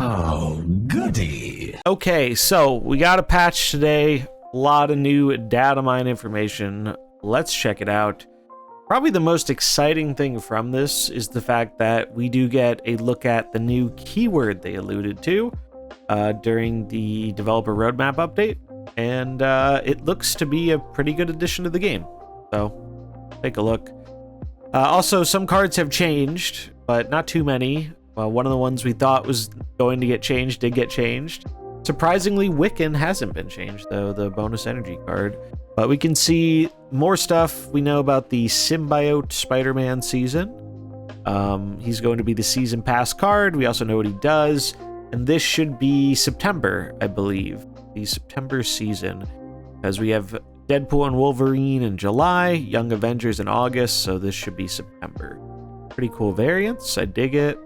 Oh, goody. Okay, so we got a patch today. A lot of new data mine information. Let's check it out. Probably the most exciting thing from this is the fact that we do get a look at the new keyword they alluded to during the developer roadmap update. And it looks to be a pretty good addition to the game. So take a look. Also, some cards have changed, but not too many. One of the ones we thought was going to get changed did get changed. Surprisingly, Wiccan hasn't been changed, though, the bonus energy card. But we can see more stuff. We know about the Symbiote Spider-Man season. He's going to be the season pass card. We also know what he does. And this should be September, I believe. The September season. Because we have Deadpool and Wolverine in July, Young Avengers in August, so this should be September. Pretty cool variants. I dig it.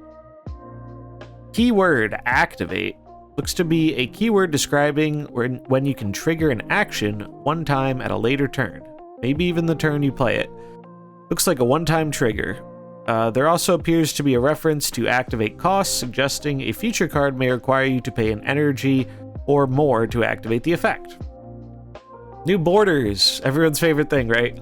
Keyword activate looks to be a keyword describing when you can trigger an action one time at a later turn, maybe even the turn you play it. Looks like a one-time trigger. There also appears to be a reference to activate costs, suggesting a future card may require you to pay an energy or more to activate the effect. New borders, everyone's favorite thing, right?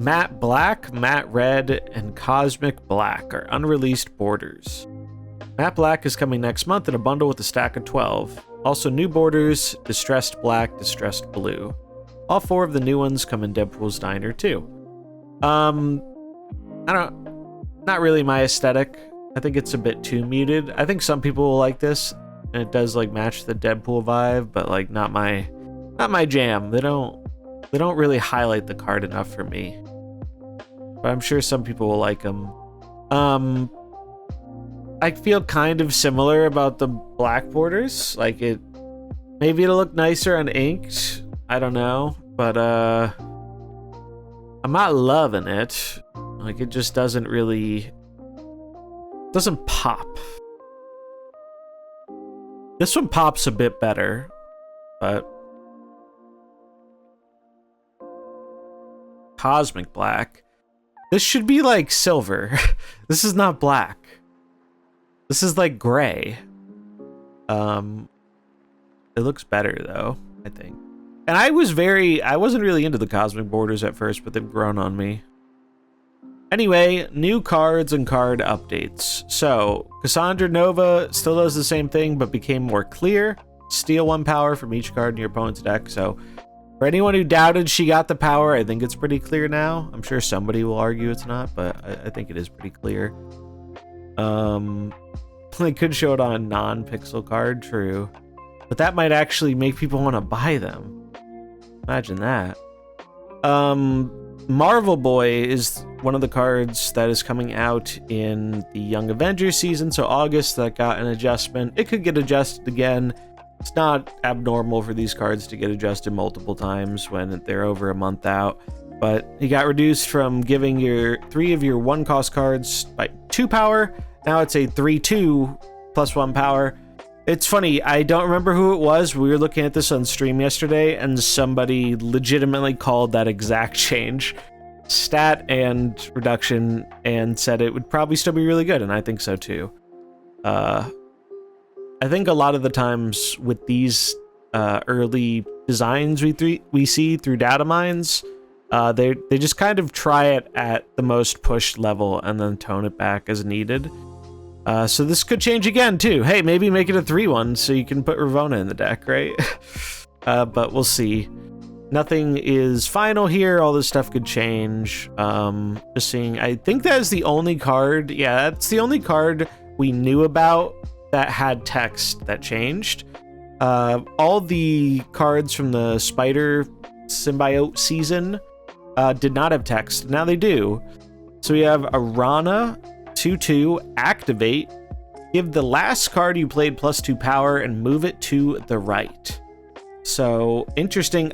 Matte Black, Matte Red, and Cosmic Black are unreleased borders. Matte Black is coming next month in a bundle with a stack of 12. Also new borders, Distressed Black, Distressed Blue. All 4 of the new ones come in Deadpool's Diner too. Not really my aesthetic. I think it's a bit too muted. I think some people will like this, and it does like match the Deadpool vibe, but like not my jam. They don't really highlight the card enough for me. But I'm sure some people will like them. I feel kind of similar about the black borders. Like maybe it'll look nicer on inked. I don't know, but I'm not loving it. Like it just doesn't pop. This one pops a bit better, but Cosmic Black. This should be like silver. This is not black. This is like gray. It looks better though, I think. And I wasn't really into the cosmic borders at first, but they've grown on me. Anyway, new cards and card updates. So, Cassandra Nova still does the same thing, but became more clear. Steal 1 power from each card in your opponent's deck. So, for anyone who doubted she got the power, I think it's pretty clear now. I'm sure somebody will argue it's not, but I think it is pretty clear. They could show it on a non-pixel card, true. But that might actually make people want to buy them. Imagine that. Marvel Boy is one of the cards that is coming out in the Young Avengers season, so August, that got an adjustment. It could get adjusted again. It's not abnormal for these cards to get adjusted multiple times when they're over a month out. But he got reduced from giving your 3 of your 1-cost cards by 2 power. Now it's a 3/2 plus 1 power. It's funny, I don't remember who it was. We were looking at this on stream yesterday, and somebody legitimately called that exact change stat and reduction and said it would probably still be really good, and I think so too. I think a lot of the times with these early designs we see through Datamines, they just kind of try it at the most pushed level and then tone it back as needed. So this could change again too. Hey, maybe make it a 3/1 so you can put Ravonna in the deck, right? But we'll see. Nothing is final here. All this stuff could change. Just seeing. I think that is the only card. Yeah, that's the only card we knew about that had text that changed. All the cards from the Spider Symbiote season did not have text. Now they do. So we have Arana, 2/2, activate. Give the last card you played +2 power and move it to the right. So interesting.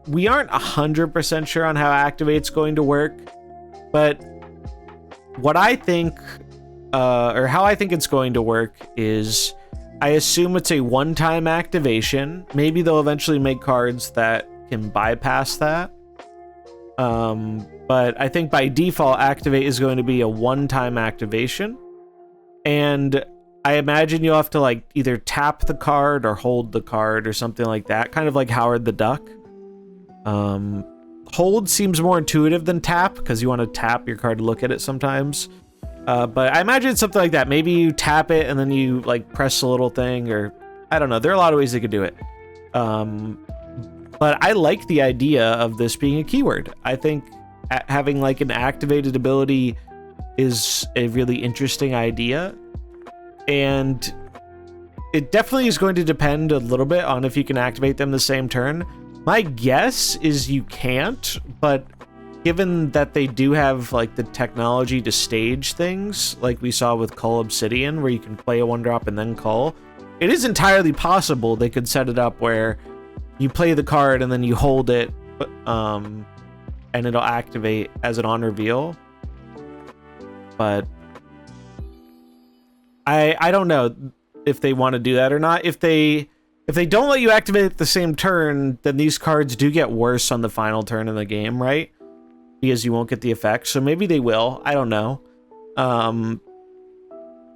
We aren't 100% sure on how activate's going to work, but what I think, or how I think it's going to work is, I assume it's a one-time activation. Maybe they'll eventually make cards that can bypass that. But I think by default, activate is going to be a one-time activation. And I imagine you'll have to like either tap the card or hold the card or something like that, kind of like Howard the Duck. Hold seems more intuitive than tap because you want to tap your card to look at it sometimes. But I imagine it's something like that. Maybe you tap it and then you like press a little thing, or I don't know. There are a lot of ways they could do it. But I like the idea of this being a keyword. I think having like an activated ability is a really interesting idea. And it definitely is going to depend a little bit on if you can activate them the same turn. My guess is you can't, but given that they do have like the technology to stage things, like we saw with Cull Obsidian, where you can play a 1-drop and then Cull, it is entirely possible they could set it up where you play the card and then you hold it, and it'll activate as an on reveal. But I don't know if they want to do that or not. If they don't let you activate at the same turn, then these cards do get worse on the final turn in the game, right? Because you won't get the effect. So maybe they will. I don't know.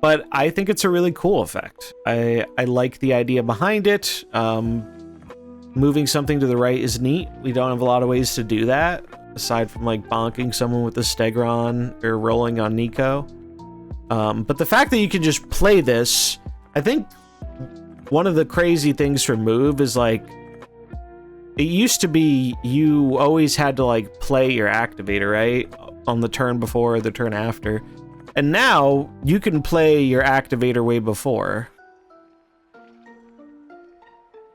But I think it's a really cool effect. I like the idea behind it. Moving something to the right is neat. We don't have a lot of ways to do that, aside from like bonking someone with the Stegron or rolling on Nico. But the fact that you can just play this, I think one of the crazy things for Move is like, it used to be you always had to like play your activator, right? On the turn before or the turn after. And now you can play your activator way before.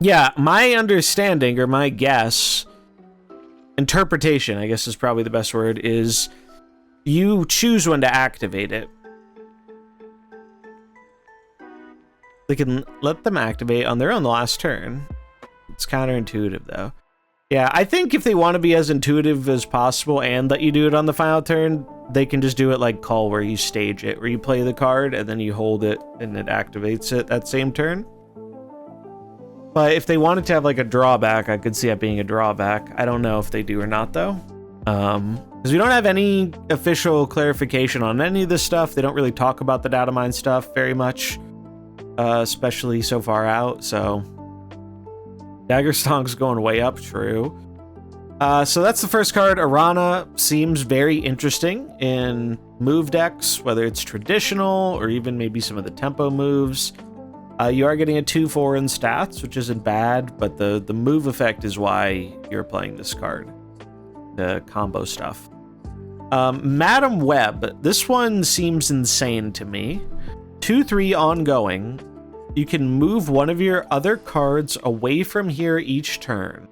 Yeah, my understanding or my guess, interpretation, I guess is probably the best word, is you choose when to activate it. They can let them activate on their own the last turn. It's counterintuitive, though. Yeah, I think if they want to be as intuitive as possible and let you do it on the final turn, they can just do it like Cull, where you stage it, where you play the card and then you hold it and it activates it that same turn. But if they wanted to have like a drawback, I could see it being a drawback. I don't know if they do or not, though. Because we don't have any official clarification on any of this stuff. They don't really talk about the Datamines stuff very much. Especially so far out, so Daggerstonk's going way up, true. So that's the first card. Arana seems very interesting in move decks, whether it's traditional or even maybe some of the tempo moves. You are getting a 2/4 in stats, which isn't bad, but the move effect is why you're playing this card. The combo stuff. Madam Web. This one seems insane to me. 2/3 ongoing. You can move one of your other cards away from here each turn.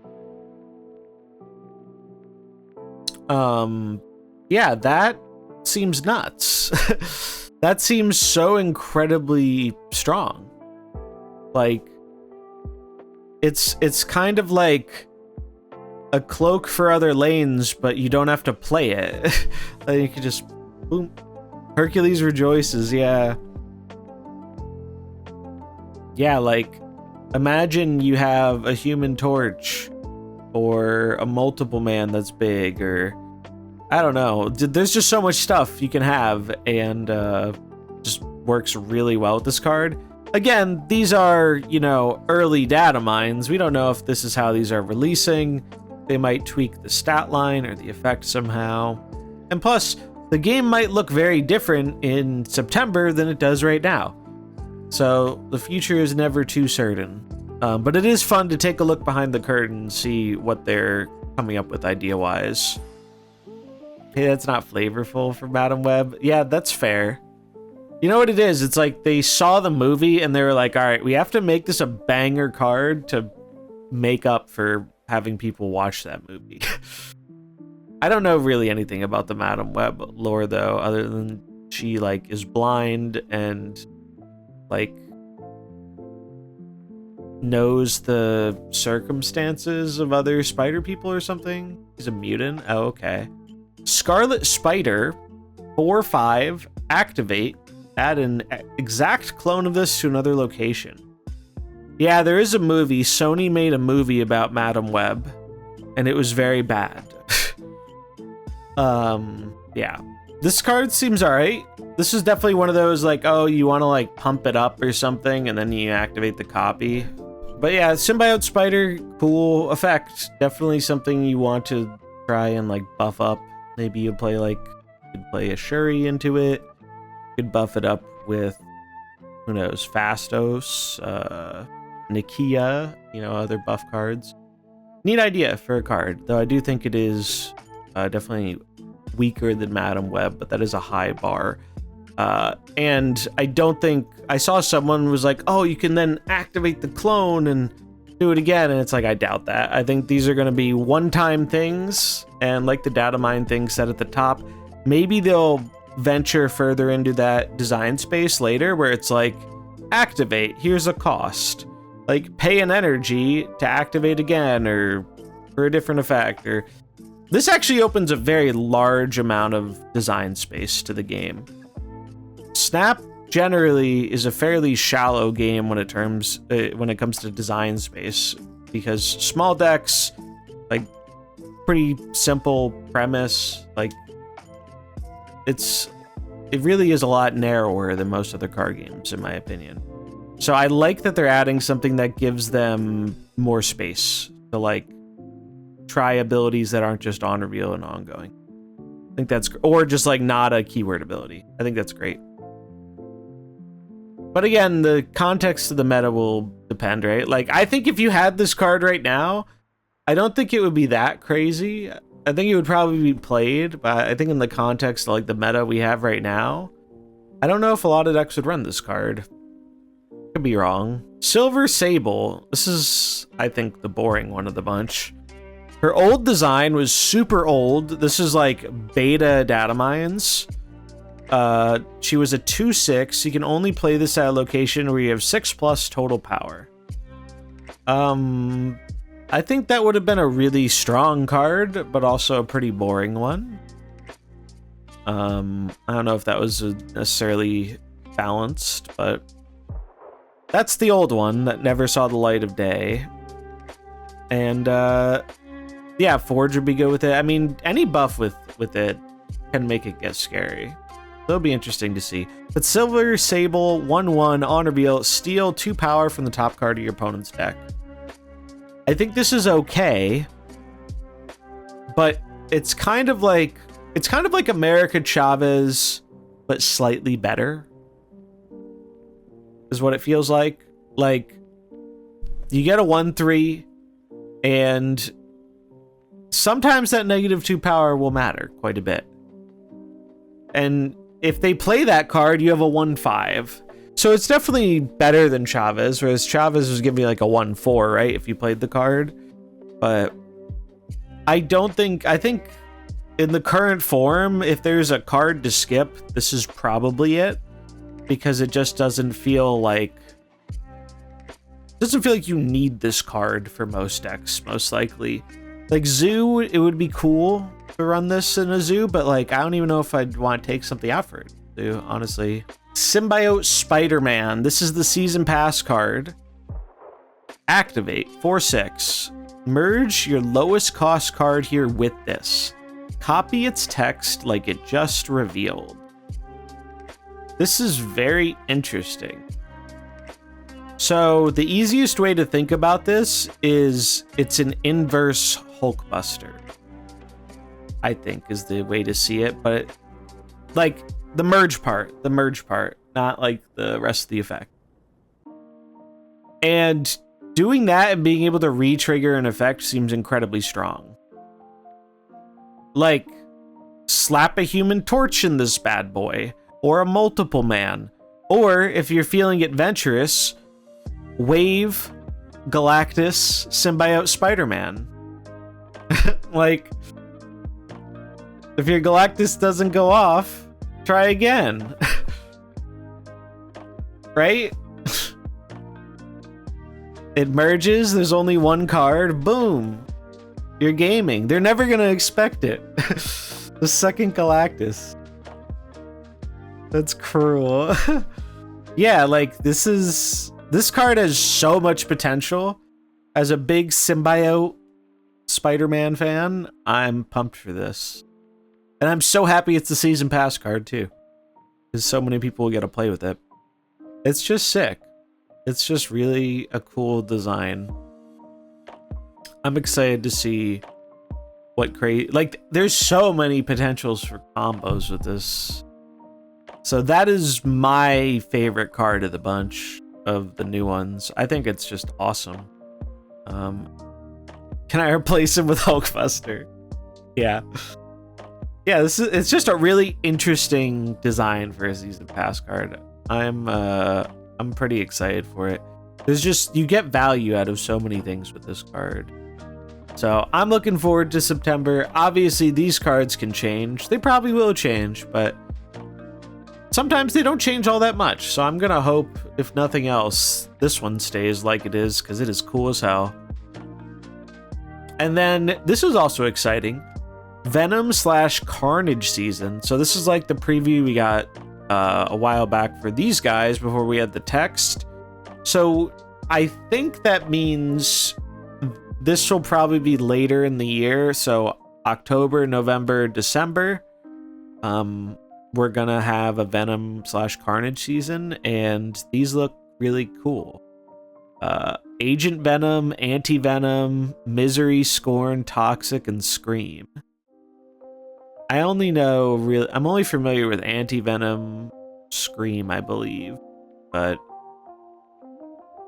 Yeah, that seems nuts. That seems so incredibly strong. Like, it's kind of like a cloak for other lanes, but you don't have to play it. Like, you can just boom. Hercules rejoices, yeah. Yeah, like, imagine you have a Human Torch or a Multiple Man that's big, or I don't know. There's just so much stuff you can have, and just works really well with this card. Again, these are, you know, early Datamines. We don't know if this is how these are releasing. They might tweak the stat line or the effect somehow. And plus, the game might look very different in September than it does right now. So the future is never too certain. But it is fun to take a look behind the curtain and see what they're coming up with idea-wise. Hey, that's not flavorful for Madam Web. Yeah, that's fair. You know what it is? It's like they saw the movie and they were like, all right, we have to make this a banger card to make up for having people watch that movie. I don't know really anything about the Madam Web lore, though, other than she, like, is blind and, like, knows the circumstances of other spider people or something. He's a mutant. Oh, okay. Scarlet Spider, 4/5, activate. Add an exact clone of this to another location. Yeah, there is a movie. Sony made a movie about Madam Web, and it was very bad. Yeah. This card seems alright. This is definitely one of those like, oh, you want to like pump it up or something and then you activate the copy. But yeah, Symbiote Spider, cool effect. Definitely something you want to try and like buff up. Maybe you play a Shuri into it. You could buff it up with, who knows, Fastos, Nikia, other buff cards. Neat idea for a card, though I do think it is definitely weaker than Madam Web, but that is a high bar. And I don't think I saw someone was like, oh, you can then activate the clone and do it again, and it's like, I doubt that. I think these are going to be one-time things, and like the Datamine thing said at the top, maybe they'll venture further into that design space later where it's like, activate, here's a cost, like pay an energy to activate again or for a different effect. Or this actually opens a very large amount of design space to the game. Snap generally is a fairly shallow game when it comes to design space, because small decks, like pretty simple premise, like it really is a lot narrower than most other card games, in my opinion. So I like that they're adding something that gives them more space to like try abilities that aren't just on reveal and ongoing. I think that's, or just like not a keyword ability. I think that's great. But again, the context of the meta will depend, right? Like, I think if you had this card right now, I don't think it would be that crazy. I think it would probably be played, but I think in the context of like the meta we have right now, I don't know if a lot of decks would run this card. Could be wrong. Silver Sable. This is, I think, the boring one of the bunch. Her old design was super old. This is like beta Datamines. She was a 2/6. You can only play this at a location where you have 6+ total power. I think that would have been a really strong card, but also a pretty boring one. I don't know if that was necessarily balanced, but that's the old one that never saw the light of day. And yeah, Forge would be good with it. I mean, any buff with it can make it get scary. It'll be interesting to see. But Silver Sable, 1/1 on reveal, steal 2 power from the top card of your opponent's deck. I think this is okay, but it's kind of like America Chavez, but slightly better, is what it feels like. Like, you get a 1/3, and sometimes that -2 power will matter quite a bit. And if they play that card, you have a 1/5. So it's definitely better than Chavez, whereas Chavez was giving you like a 1/4, right? If you played the card. But I think in the current form, if there's a card to skip, this is probably it. Because it just doesn't feel like you need this card for most decks, most likely. Like Zoo, it would be cool to run this in a Zoo, but like I don't even know if I'd want to take something out for it, Zoo, honestly. Symbiote Spider-Man. This is the season pass card. Activate 4/6. Merge your lowest cost card here with this. Copy its text like it just revealed. This is very interesting. So the easiest way to think about this is it's an inverse Hulkbuster, I think, is the way to see it. But like the merge part, not like the rest of the effect. And doing that and being able to re-trigger an effect seems incredibly strong. Like, slap a Human Torch in this bad boy, or a Multiple Man. Or, if you're feeling adventurous, wave Galactus Symbiote Spider-Man. Like, if your Galactus doesn't go off, try again. Right? It merges, there's only one card, boom. You're gaming. They're never gonna expect it. The second Galactus. That's cruel. Yeah, like this card has so much potential. As a big Symbiote Spider-Man fan, I'm pumped for this. And I'm so happy it's the season pass card too, because so many people will get to play with it. It's just sick. It's just really a cool design. I'm excited to see what like there's so many potentials for combos with this. So that is my favorite card of the bunch of the new ones. I think it's just awesome. Can I replace him with Hulkbuster? Yeah. Yeah, it's just a really interesting design for a season pass card. I'm pretty excited for it. You get value out of so many things with this card. So I'm looking forward to September. Obviously, these cards can change. They probably will change, but sometimes they don't change all that much. So I'm gonna hope, if nothing else, this one stays like it is, because it is cool as hell. And then this is also exciting. Venom/Carnage season. So this is like the preview we got a while back for these guys before we had the text. So I think that means this will probably be later in the year. So October, November, December. We're gonna have a Venom/Carnage season, and these look really cool. Agent Venom, Anti-Venom, Misery, Scorn, Toxic, and Scream. I'm only familiar with Anti-Venom, Scream, I believe, but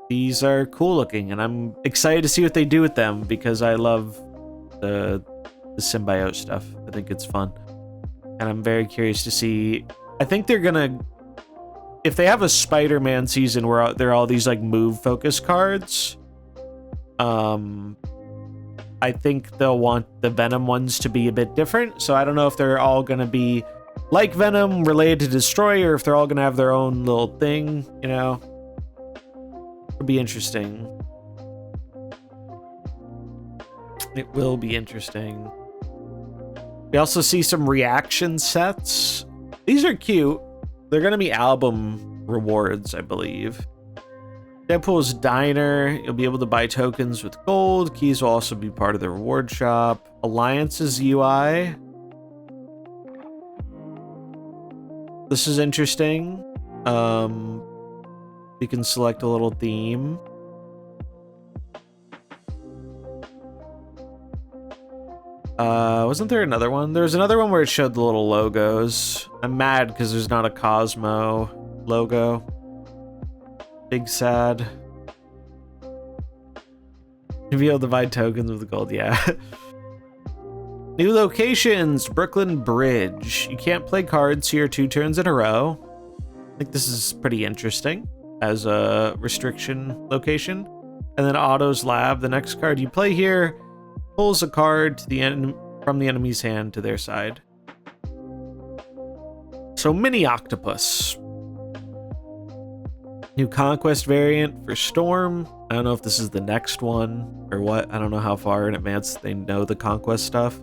these are cool looking, and I'm excited to see what they do with them, because I love the symbiote stuff. I think it's fun, and I'm very curious to see. I think they're gonna, if they have a Spider-Man season where there are all these like move focus cards, I think they'll want the Venom ones to be a bit different. So I don't know if they're all gonna be like Venom, related to Destroy, or if they're all gonna have their own little thing, you know. It'll be interesting. It will be interesting. We also see some reaction sets. These are cute. They're gonna be album rewards, I believe. Deadpool's Diner. You'll be able to buy tokens with gold. Keys will also be part of the reward shop. Alliance's UI. This is interesting. You can select a little theme. Wasn't there another one? There was another one where it showed the little logos. I'm mad because there's not a Cosmo logo. Big sad. You'll be able to buy tokens with gold, yeah. New locations, Brooklyn Bridge. You can't play cards here 2 turns in a row. I think this is pretty interesting as a restriction location. And then Otto's Lab, the next card you play here pulls a card to the from the enemy's hand to their side. So Mini Octopus. New Conquest variant for Storm. I don't know if this is the next one or what. I don't know how far in advance they know the Conquest stuff.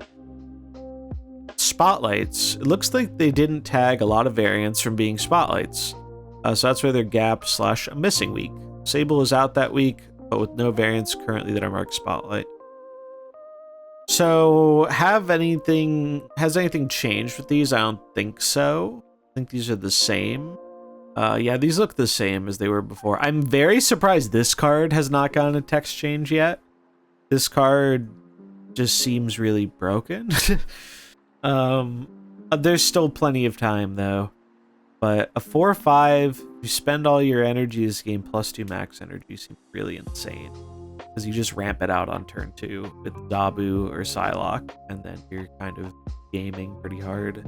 Spotlights. It looks like they didn't tag a lot of variants from being Spotlights. So that's where they're gap / a missing week. Sable is out that week, but with no variants currently that are marked Spotlight. So has anything changed with these? I don't think so. I think these are the same. Yeah, these look the same as they were before. I'm very surprised this card has not gotten a text change yet. This card just seems really broken. There's still plenty of time though. But a 4/5, you spend all your energy this game +2 max energy seems really insane. Because you just ramp it out on turn 2 with Dabu or Psylocke, and then you're kind of gaming pretty hard.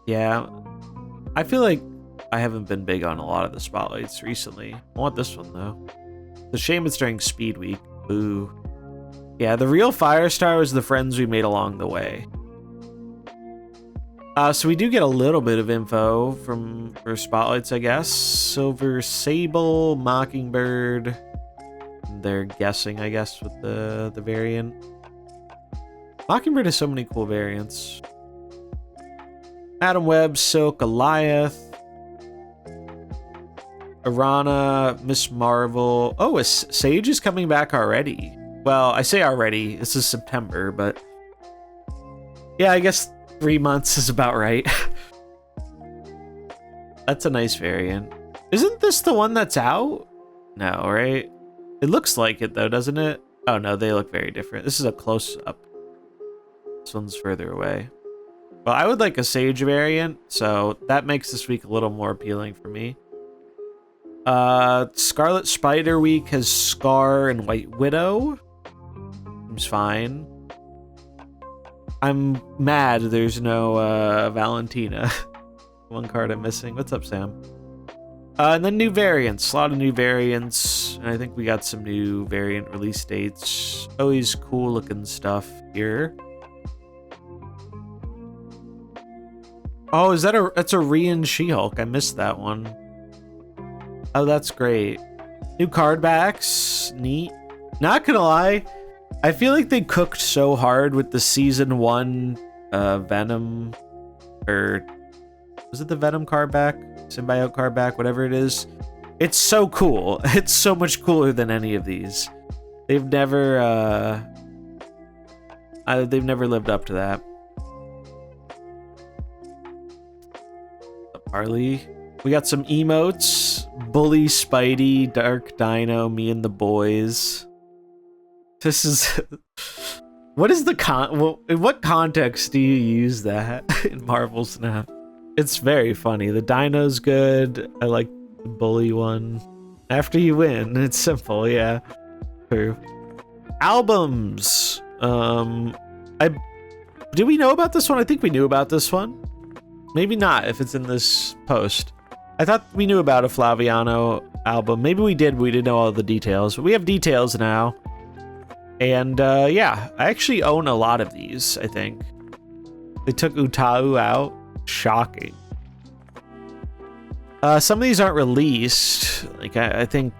Yeah, I feel like I haven't been big on a lot of the Spotlights recently. I want this one though. It's a shame it's during Speed Week. Boo. Yeah, the real Firestar was the friends we made along the way. So we do get a little bit of info for Spotlights, I guess. Silver Sable, Mockingbird. They're guessing, I guess, with the variant. Mockingbird has so many cool variants. Adam Webb, Silk, Goliath. Arana, Miss Marvel. Oh, Sage is coming back already. Well, I say already. This is September, but Yeah, I guess 3 months is about right. That's a nice variant. Isn't this the one that's out? No, right? It looks like it though, doesn't it? Oh no, they look very different. This is a close-up. This one's further away. Well, I would like a Sage variant, so that makes this week a little more appealing for me. Scarlet Spider Week has Scar and White Widow. Seems fine. I'm mad there's no Valentina. One card I'm missing. What's up, Sam? And then new variants. A lot of new variants. And I think we got some new variant release dates. Always cool looking stuff here. Oh, is that that's a Rian She-Hulk? I missed that one. Oh, that's great. New card backs. Neat. Not gonna lie, I feel like they cooked so hard with the season 1 Venom, or was it the Venom card back? Symbiote card back, whatever it is. It's so cool. It's so much cooler than any of these. They've never lived up to that. Harley. We got some emotes. Bully, Spidey, Dark Dino, me and the boys. This is... What is the in what context do you use that in Marvel Snap? It's very funny. The Dino's good. I like the Bully one. After you win, it's simple, yeah. True. Albums. Did we know about this one? I think we knew about this one. Maybe not if it's in this post. I thought we knew about a Flaviano album. Maybe we did, but we didn't know all the details. But we have details now. And yeah, I actually own a lot of these, I think. They took Utau out. Shocking. Some of these aren't released. Like, I think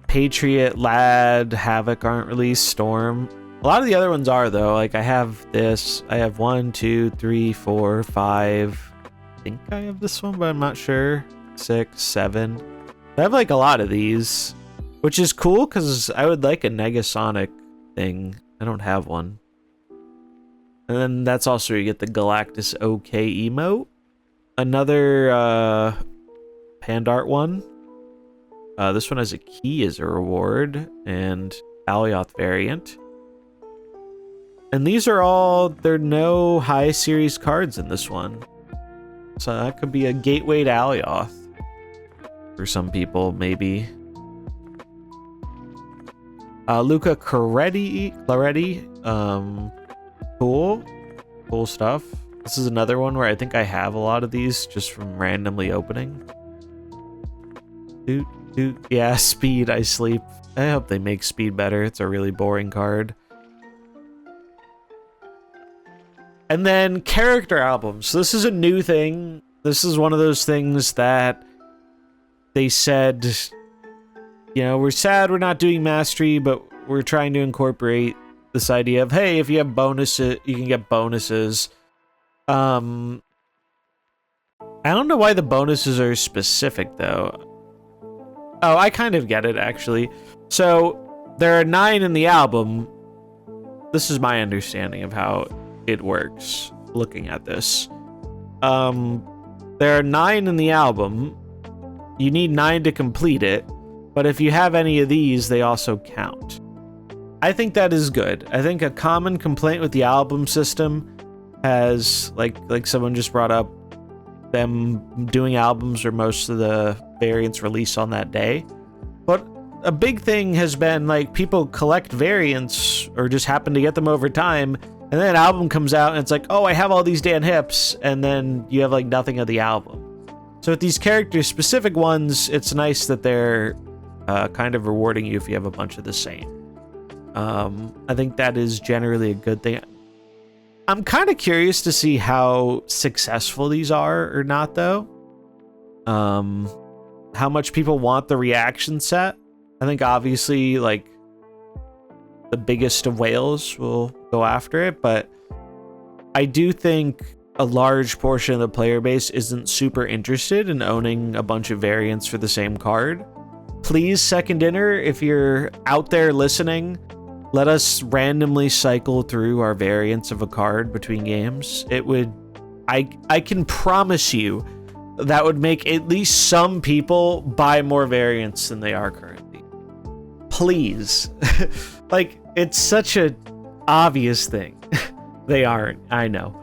Patriot, Lad, Havoc aren't released, Storm. A lot of the other ones are, though. Like, I have this. I have 1, 2, 3, 4, 5. I think I have this one, but I'm not sure. 6, 7. I have, like, a lot of these, which is cool, because I would like a Negasonic thing. I don't have one. And then that's also where you get the Galactus OK emote. Another Pandart one. This one has a key as a reward, and Alioth variant. And these are all, there are no high series cards in this one. So that could be a gateway to Alioth. For some people, maybe. Luca Claretti. Cool stuff. This is another one where I think I have a lot of these just from randomly opening. Yeah, Speed, I sleep. I hope they make Speed better. It's a really boring card. And then character albums. So this is a new thing. This is one of those things that they said, you know, we're sad we're not doing Mastery, but we're trying to incorporate this idea of, hey, if you have bonuses, you can get bonuses. I don't know why the bonuses are specific, though. Oh, I kind of get it, actually. So, there are 9 in the album. This is my understanding of how it works, looking at this. There are 9 in the album. You need 9 to complete it. But if you have any of these, they also count. I think that is good. I think a common complaint with the album system has, like someone just brought up, them doing albums or most of the variants released on that day. But a big thing has been, like, people collect variants or just happen to get them over time, and then an album comes out and it's like, oh, I have all these Dan Hips, and then you have, like, nothing of the album. So with these character-specific ones, it's nice that they're kind of rewarding you if you have a bunch of the same. I think that is generally a good thing. I'm kind of curious to see how successful these are or not, though. How much people want the reaction set. I think obviously, like, the biggest of whales will go after it, but I do think a large portion of the player base isn't super interested in owning a bunch of variants for the same card. Please, Second Dinner, if you're out there listening, let us randomly cycle through our variants of a card between games. It would, I can promise you that would make at least some people buy more variants than they are currently. Please. Like, it's such a obvious thing. They aren't, I know.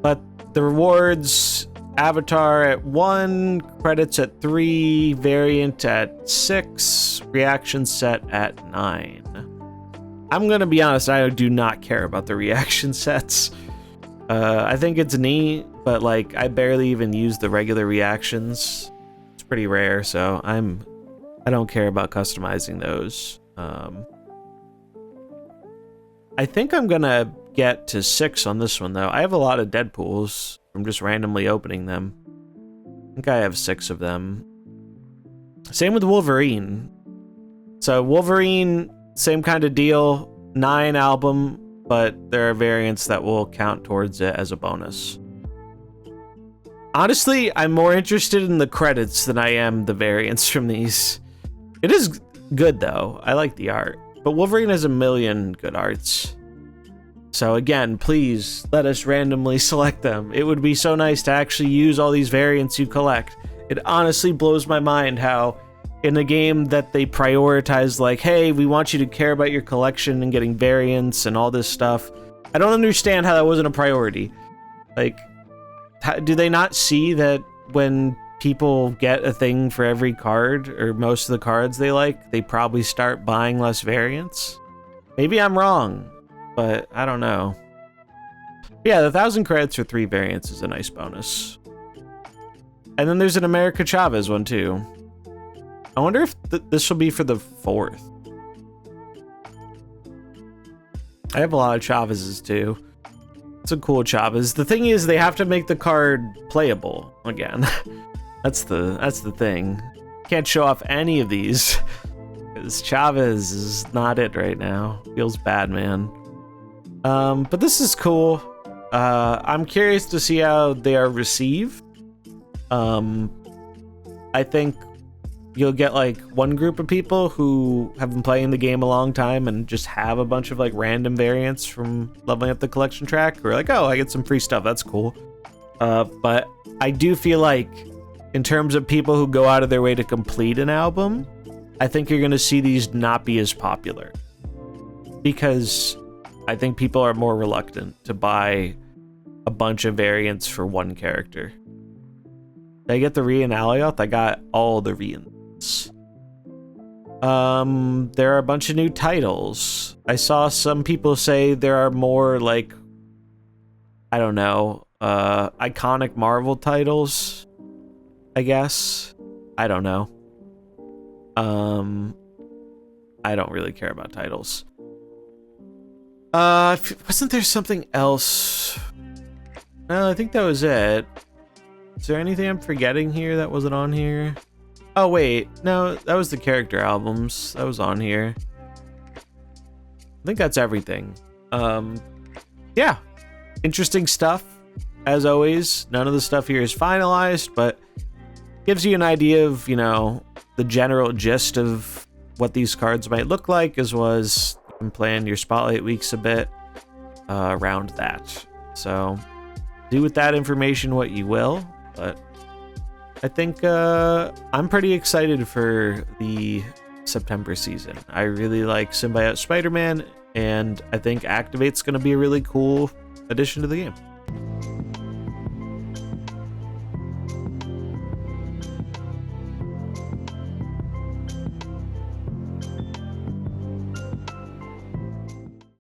But the rewards, avatar at 1, credits at 3, variant at 6, reaction set at 9. I'm gonna be honest, I do not care about the reaction sets. I think it's neat, but like I barely even use the regular reactions. It's pretty rare, so I don't care about customizing those. I think I'm gonna get to 6 on this one though. I have a lot of Deadpools from just randomly opening them. I think I have 6 of them. Same with Wolverine. So Wolverine, same kind of deal. 9 album, but there are variants that will count towards it as a bonus. Honestly, I'm more interested in the credits than I am the variants from these. It is good though. I like the art. But Wolverine has a million good arts. So again, please let us randomly select them. It would be so nice to actually use all these variants you collect. It honestly blows my mind how in a game that they prioritize like, hey, we want you to care about your collection and getting variants and all this stuff. I don't understand how that wasn't a priority. Like, do they not see that when people get a thing for every card or most of the cards they like, they probably start buying less variants? Maybe I'm wrong, but I don't know. Yeah, the 1,000 credits for 3 variants is a nice bonus. And then there's an America Chavez one too. I wonder if this will be for the 4th. I have a lot of Chavezes too. It's a cool Chavez. The thing is, they have to make the card playable again. That's the thing. Can't show off any of these because Chavez is not it right now. Feels bad, man. But this is cool. I'm curious to see how they are received. I think you'll get like one group of people who have been playing the game a long time and just have a bunch of like random variants from leveling up the collection track. Who are like, oh, I get some free stuff. That's cool. But I do feel like in terms of people who go out of their way to complete an album, I think you're going to see these not be as popular because I think people are more reluctant to buy a bunch of variants for one character. Did I get the Rian Alioth? I got all the Rians. There are a bunch of new titles. I saw some people say there are more like, I don't know, iconic Marvel titles, I guess. I don't know. I don't really care about titles. Wasn't there something else? No, I think that was it. Is there anything I'm forgetting here that wasn't on here? Oh, wait. No, that was the character albums. That was on here. I think that's everything. Yeah. Interesting stuff. As always, none of the stuff here is finalized, but gives you an idea of, you know, the general gist of what these cards might look like, as well as you can plan your Spotlight weeks a bit around that. So do with that information what you will, but I think I'm pretty excited for the September season. I really like Symbiote Spider-Man, and I think Activate's going to be a really cool addition to the game.